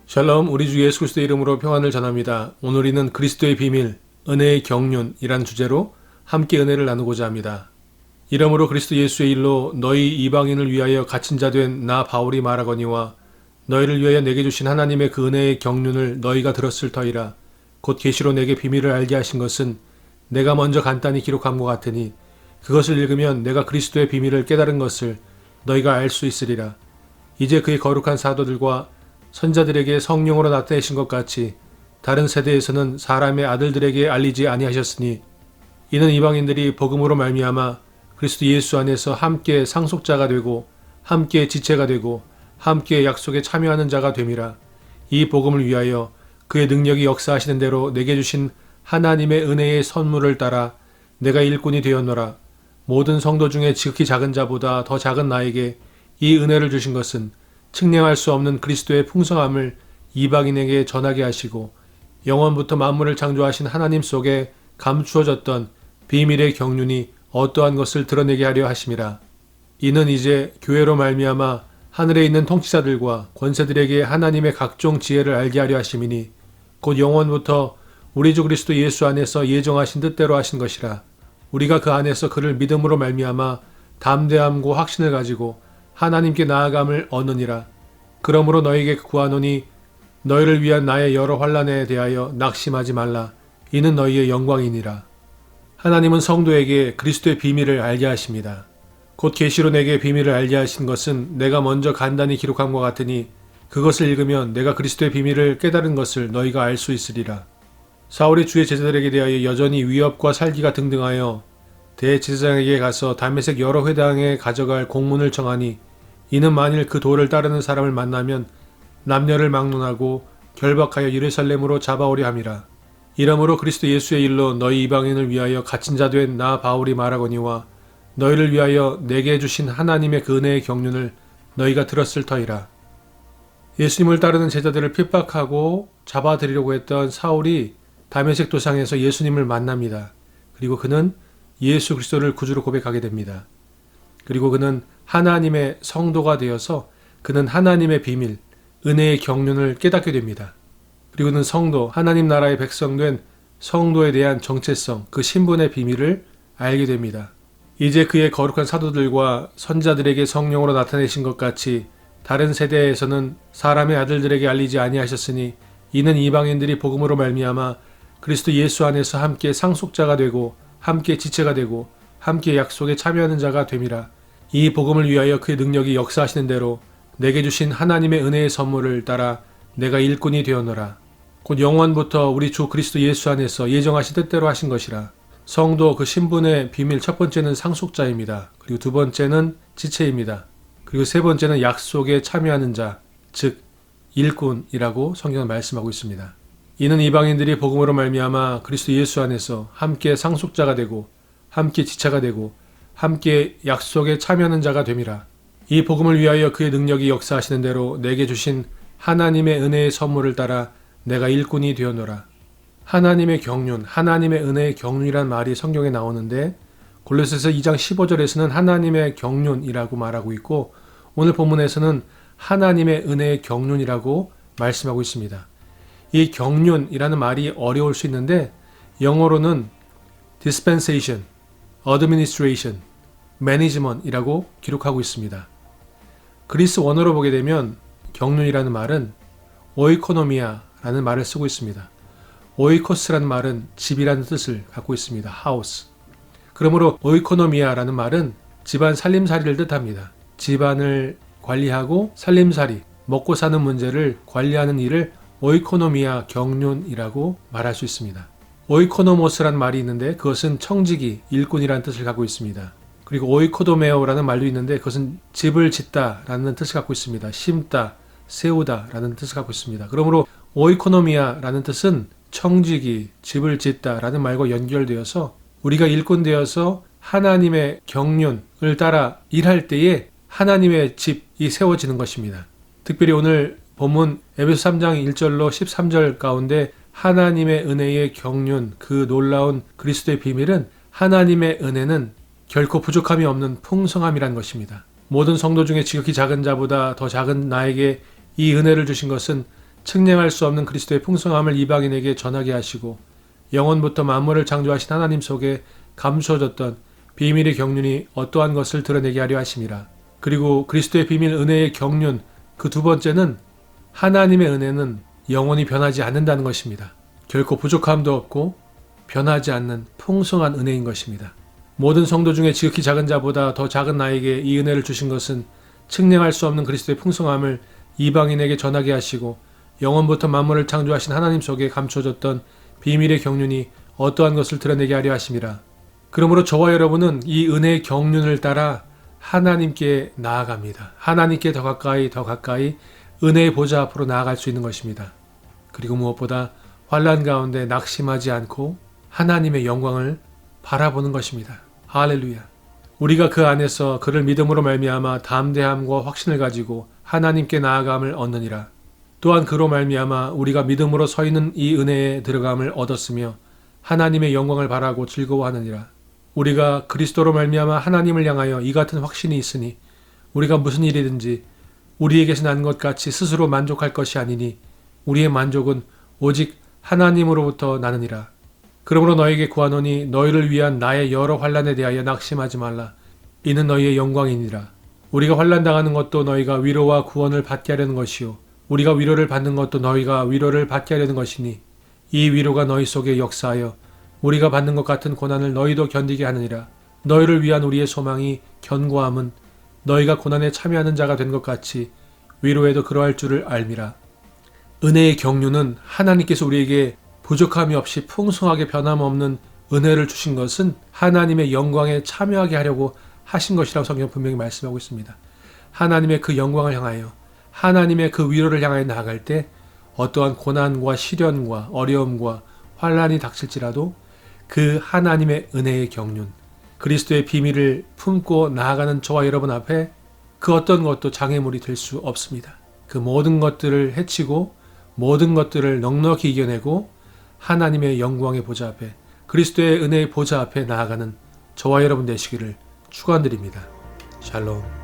샬롬, 우리 주 예수 그리스도의 이름으로 평안을 전합니다. 오늘 우리는 그리스도의 비밀, 은혜의 경륜이란 주제로 함께 은혜를 나누고자 합니다. 이러므로 그리스도 예수의 일로 너희 이방인을 위하여 갇힌 자 된 나 바울이 말하거니와 너희를 위하여 내게 주신 하나님의 그 은혜의 경륜을 너희가 들었을 터이라. 곧 계시로 내게 비밀을 알게 하신 것은 내가 먼저 간단히 기록한 것 같으니 그것을 읽으면 내가 그리스도의 비밀을 깨달은 것을 너희가 알 수 있으리라. 이제 그의 거룩한 사도들과 선자들에게 성령으로 나타내신 것 같이 다른 세대에서는 사람의 아들들에게 알리지 아니하셨으니 이는 이방인들이 복음으로 말미암아 그리스도 예수 안에서 함께 상속자가 되고 함께 지체가 되고 함께 약속에 참여하는 자가 됨이라. 이 복음을 위하여 그의 능력이 역사하시는 대로 내게 주신 하나님의 은혜의 선물을 따라 내가 일꾼이 되었노라. 모든 성도 중에 지극히 작은 자보다 더 작은 나에게 이 은혜를 주신 것은 측량할 수 없는 그리스도의 풍성함을 이방인에게 전하게 하시고 영원부터 만물을 창조하신 하나님 속에 감추어졌던 비밀의 경륜이 어떠한 것을 드러내게 하려 하심이라. 이는 이제 교회로 말미암아 하늘에 있는 통치자들과 권세들에게 하나님의 각종 지혜를 알게 하려 하심이니 곧 영원부터 우리 주 그리스도 예수 안에서 예정하신 뜻대로 하신 것이라. 우리가 그 안에서 그를 믿음으로 말미암아 담대함과 확신을 가지고 하나님께 나아감을 얻느니라. 그러므로 너에게 구하노니 너희를 위한 나의 여러 환난에 대하여 낙심하지 말라. 이는 너희의 영광이니라. 하나님은 성도에게 그리스도의 비밀을 알게 하십니다. 곧 계시로 내게 비밀을 알게 하신 것은 내가 먼저 간단히 기록한 것 같으니 그것을 읽으면 내가 그리스도의 비밀을 깨달은 것을 너희가 알 수 있으리라. 사울이 주의 제자들에게 대하여 여전히 위협과 살기가 등등하여 대제사장에게 가서 다메섹 여러 회당에 가져갈 공문을 청하니 이는 만일 그 도를 따르는 사람을 만나면 남녀를 막론하고 결박하여 예루살렘으로 잡아오려 함이라. 이러므로 그리스도 예수의 일로 너희 이방인을 위하여 갇힌 자 된 나 바울이 말하거니와 너희를 위하여 내게 주신 하나님의 그 은혜의 경륜을 너희가 들었을 터이라. 예수님을 따르는 제자들을 핍박하고 잡아들이려고 했던 사울이 다메섹 도상에서 예수님을 만납니다. 그리고 그는 예수 그리스도를 구주로 고백하게 됩니다. 그리고 그는 하나님의 성도가 되어서 그는 하나님의 비밀, 은혜의 경륜을 깨닫게 됩니다. 그리고 그는 성도, 하나님 나라의 백성된 성도에 대한 정체성, 그 신분의 비밀을 알게 됩니다. 이제 그의 거룩한 사도들과 선자들에게 성령으로 나타내신 것 같이 다른 세대에서는 사람의 아들들에게 알리지 아니하셨으니 이는 이방인들이 복음으로 말미암아 그리스도 예수 안에서 함께 상속자가 되고 함께 지체가 되고 함께 약속에 참여하는 자가 됨이라. 이 복음을 위하여 그의 능력이 역사하시는 대로 내게 주신 하나님의 은혜의 선물을 따라 내가 일꾼이 되었노라. 곧 영원부터 우리 주 그리스도 예수 안에서 예정하신 뜻대로 하신 것이라. 성도 그 신분의 비밀 첫 번째는 상속자입니다. 그리고 두 번째는 지체입니다. 그리고 세 번째는 약속에 참여하는 자, 즉 일꾼이라고 성경은 말씀하고 있습니다. 이는 이방인들이 복음으로 말미암아 그리스도 예수 안에서 함께 상속자가 되고 함께 지체가 되고 함께 약속에 참여하는 자가 됨이라. 이 복음을 위하여 그의 능력이 역사하시는 대로 내게 주신 하나님의 은혜의 선물을 따라 내가 일꾼이 되었노라. 하나님의 경륜, 하나님의 은혜의 경륜이란 말이 성경에 나오는데 골로새서 2장 15절에서는 하나님의 경륜이라고 말하고 있고 오늘 본문에서는 하나님의 은혜의 경륜이라고 말씀하고 있습니다. 이 경륜이라는 말이 어려울 수 있는데 영어로는 dispensation, administration, management이라고 기록하고 있습니다. 그리스 원어로 보게 되면 경륜이라는 말은 오이코노미아라는 말을 쓰고 있습니다. 오이코스라는 말은 집이라는 뜻을 갖고 있습니다. house. 그러므로 오이코노미아라는 말은 집안 살림살이를 뜻합니다. 집안을 관리하고 살림살이, 먹고 사는 문제를 관리하는 일을 오이코노미아 경륜이라고 말할 수 있습니다. 오이코노모스라는 말이 있는데 그것은 청지기, 일꾼이라는 뜻을 갖고 있습니다. 그리고 오이코도메오라는 말도 있는데 그것은 집을 짓다라는 뜻을 갖고 있습니다. 심다, 세우다라는 뜻을 갖고 있습니다. 그러므로 오이코노미아라는 뜻은 청지기, 집을 짓다라는 말과 연결되어서 우리가 일꾼 되어서 하나님의 경륜을 따라 일할 때에 하나님의 집이 세워지는 것입니다. 특별히 오늘 본문 에베소 3장 1절로 13절 가운데 하나님의 은혜의 경륜, 그 놀라운 그리스도의 비밀은 하나님의 은혜는 결코 부족함이 없는 풍성함이란 것입니다. 모든 성도 중에 지극히 작은 자보다 더 작은 나에게 이 은혜를 주신 것은 측량할 수 없는 그리스도의 풍성함을 이방인에게 전하게 하시고 영원부터 만물을 창조하신 하나님 속에 감추어졌던 비밀의 경륜이 어떠한 것을 드러내게 하려 하심이라. 그리고 그리스도의 비밀 은혜의 경륜 그 두 번째는 하나님의 은혜는 영원히 변하지 않는다는 것입니다. 결코 부족함도 없고 변하지 않는 풍성한 은혜인 것입니다. 모든 성도 중에 지극히 작은 자보다 더 작은 나에게 이 은혜를 주신 것은 측량할 수 없는 그리스도의 풍성함을 이방인에게 전하게 하시고 영원부터 만물을 창조하신 하나님 속에 감춰졌던 비밀의 경륜이 어떠한 것을 드러내게 하려 하심이라. 그러므로 저와 여러분은 이 은혜의 경륜을 따라 하나님께 나아갑니다. 하나님께 더 가까이 은혜의 보좌 앞으로 나아갈 수 있는 것입니다. 그리고 무엇보다 환난 가운데 낙심하지 않고 하나님의 영광을 바라보는 것입니다. 할렐루야. 우리가 그 안에서 그를 믿음으로 말미암아 담대함과 확신을 가지고 하나님께 나아감을 얻느니라. 또한 그로 말미암아 우리가 믿음으로 서 있는 이 은혜에 들어감을 얻었으며 하나님의 영광을 바라고 즐거워하느니라. 우리가 그리스도로 말미암아 하나님을 향하여 이 같은 확신이 있으니 우리가 무슨 일이든지 우리에게서 난 것 같이 스스로 만족할 것이 아니니 우리의 만족은 오직 하나님으로부터 나느니라. 그러므로 너에게 구하노니 너희를 위한 나의 여러 환난에 대하여 낙심하지 말라. 이는 너희의 영광이니라. 우리가 환난당하는 것도 너희가 위로와 구원을 받게 하려는 것이요 우리가 위로를 받는 것도 너희가 위로를 받게 하려는 것이니 이 위로가 너희 속에 역사하여 우리가 받는 것 같은 고난을 너희도 견디게 하느니라. 너희를 위한 우리의 소망이 견고함은 너희가 고난에 참여하는 자가 된 것 같이 위로에도 그러할 줄을 알미라. 은혜의 경륜은 하나님께서 우리에게 부족함이 없이 풍성하게 변함없는 은혜를 주신 것은 하나님의 영광에 참여하게 하려고 하신 것이라고 성경 분명히 말씀하고 있습니다. 하나님의 그 영광을 향하여 하나님의 그 위로를 향하여 나아갈 때 어떠한 고난과 시련과 어려움과 환난이 닥칠지라도 그 하나님의 은혜의 경륜, 그리스도의 비밀을 품고 나아가는 저와 여러분 앞에 그 어떤 것도 장애물이 될 수 없습니다. 그 모든 것들을 해치고 모든 것들을 넉넉히 이겨내고 하나님의 영광의 보좌 앞에 그리스도의 은혜의 보좌 앞에 나아가는 저와 여러분 되시기를 축원드립니다. 샬롬.